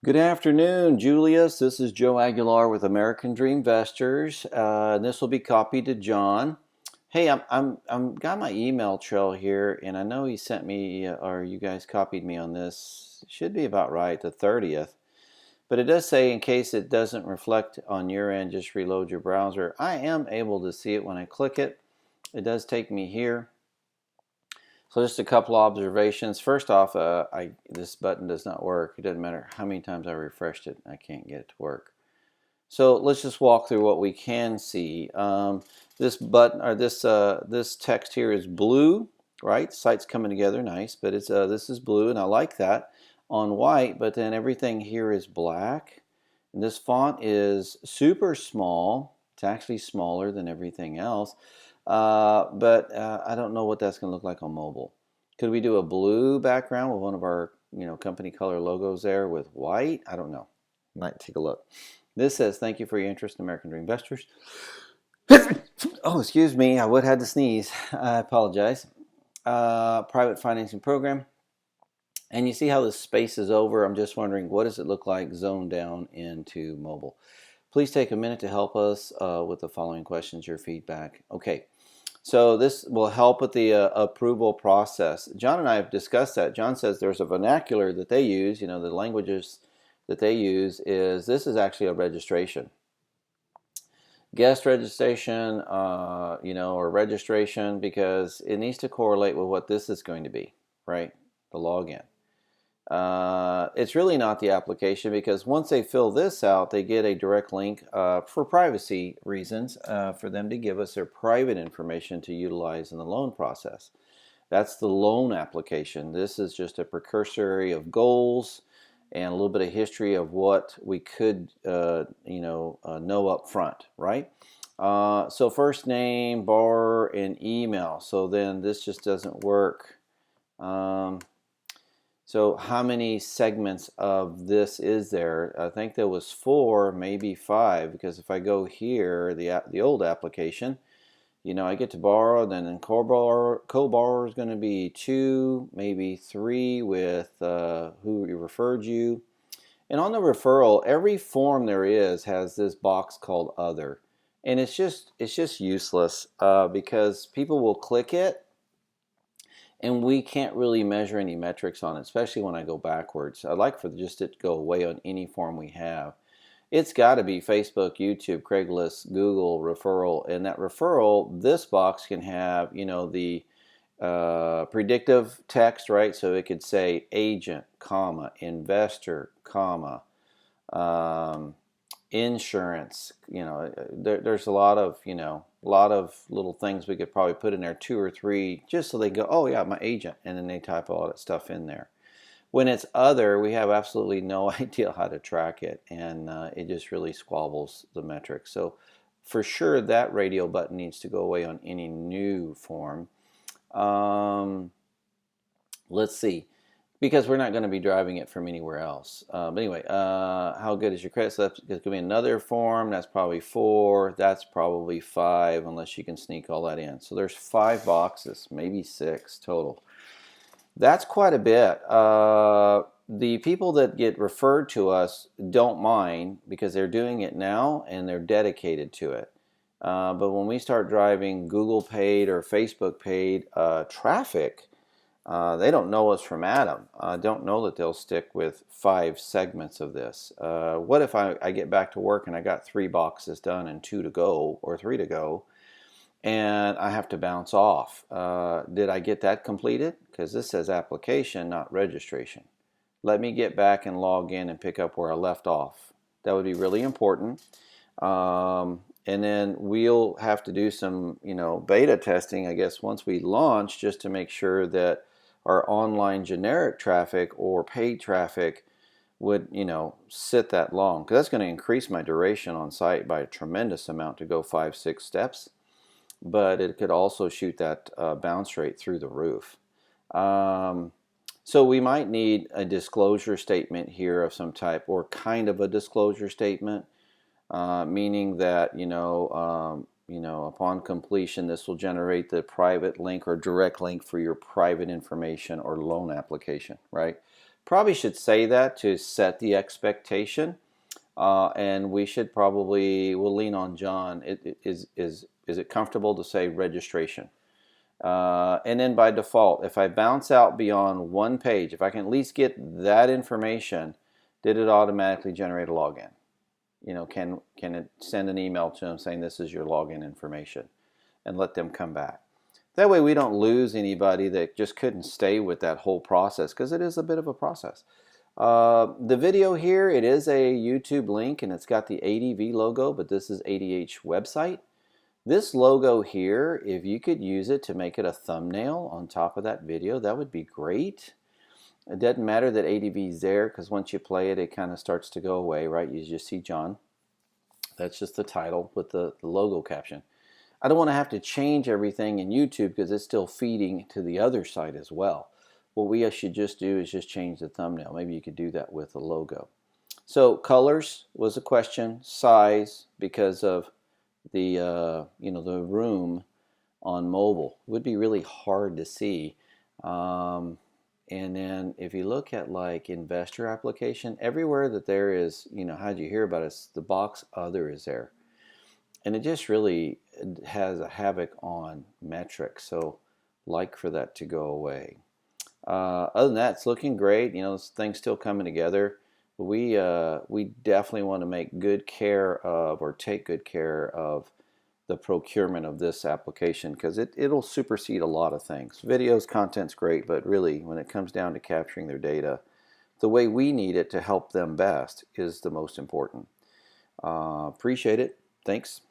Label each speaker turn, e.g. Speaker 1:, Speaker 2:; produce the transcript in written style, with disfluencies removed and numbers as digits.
Speaker 1: Good afternoon, Julius. This is Joe Aguilar with American Dream Investors. And this will be copied to John. Hey, I'm got my email trail here, and I know he sent me, or you guys copied me on this. It should be about right, the 30th. But it does say, in case it doesn't reflect on your end, just reload your browser. I am able to see it when I click it. It does take me here. So just a couple observations. First off, this button does not work. It doesn't matter how many times I refreshed it. I can't get it to work. So let's just walk through what we can see. This button or this text here is blue, right? Site's coming together nice, but it's this is blue, and I like that on white. But then everything here is black, and this font is super small. It's actually smaller than everything else. But I don't know what that's going to look like on mobile. Could we do a blue background with one of our company color logos there with white? I don't know. Might take a look. This says, thank you for your interest in American Dream Investors. Oh, excuse me. I would have had to sneeze. I apologize. Private financing program. And you see how the space is over. I'm just wondering, what does it look like zoned down into mobile? Please take a minute to help us with the following questions, your feedback. Okay. So this will help with the approval process. John and I have discussed that. John says there's a vernacular that they use, the languages that they use this is actually a registration. Guest registration, or registration, because it needs to correlate with what this is going to be, right? The login. It's really not the application, because once they fill this out, they get a direct link for privacy reasons for them to give us their private information to utilize in the loan process. That's the loan application. This is just a precursory of goals and a little bit of history of what we could know up front, right? So first name, borrower, and email. So then this just doesn't work. So how many segments of this is there? I think there was 4, maybe 5, because if I go here, the old application, I get to borrow, then co-borrower is going to be 2, maybe 3 with who referred you. And on the referral, every form there is has this box called Other. And it's just useless because people will click it, and we can't really measure any metrics on it, especially when I go backwards. I'd like for just it to go away on any form we have. It's got to be Facebook, YouTube, Craigslist, Google, referral. And that referral, this box can have, the predictive text, right? So it could say agent, comma, investor, comma, insurance. There's a lot of little things we could probably put in there, 2 or 3, just so they go, oh yeah, my agent, and then they type all that stuff in there. When it's other, we have absolutely no idea how to track it, and it just really squabbles the metrics. So for sure, that radio button needs to go away on any new form. Let's see, because we're not going to be driving it from anywhere else. But anyway, how good is your credit? So that's going to be another form. That's probably 4. That's probably 5, unless you can sneak all that in. So there's 5 boxes, maybe 6 total. That's quite a bit. The people that get referred to us don't mind, because they're doing it now and they're dedicated to it. But when we start driving Google paid or Facebook paid traffic, they don't know us from Adam. Don't know that they'll stick with 5 segments of this. What if I get back to work and I got 3 boxes done and 2 to go or 3 to go, and I have to bounce off? Did I get that completed? Because this says application, not registration. Let me get back and log in and pick up where I left off. That would be really important. And then we'll have to do some, beta testing, I guess, once we launch, just to make sure that our online generic traffic or paid traffic would, sit that long. Because that's going to increase my duration on site by a tremendous amount to go 5, 6 steps. But it could also shoot that bounce rate through the roof. So we might need a disclosure statement here of some type, or kind of a disclosure statement, meaning that, upon completion, this will generate the private link or direct link for your private information or loan application, right? Probably should say that to set the expectation. And we should probably, we'll lean on John. Is it comfortable to say registration? And then by default, if I bounce out beyond one page, if I can at least get that information, did it automatically generate a login? You know, can it send an email to them saying this is your login information, and let them come back? That way we don't lose anybody that just couldn't stay with that whole process, because it is a bit of a process. The video here, it is a YouTube link and it's got the ADV logo, but this is ADH website. This logo here, if you could use it to make it a thumbnail on top of that video, that would be great. It doesn't matter that ADV is there, because once you play it, it kind of starts to go away, right? You just see John. That's just the title with the logo caption. I don't want to have to change everything in YouTube because it's still feeding to the other site as well. What we should just do is just change the thumbnail. Maybe you could do that with the logo. So colors was a question, size, because of the the room on mobile would be really hard to see. And then if you look at like investor application, everywhere that there is, how'd you hear about us? The box other is there. And it just really has a havoc on metrics. So like for that to go away. Other than that, it's looking great. Things still coming together. We definitely want to make good care of, or take good care of, the procurement of this application, because it'll supersede a lot of things. Videos, content's great, but really when it comes down to capturing their data, the way we need it to help them best is the most important. Appreciate it. Thanks.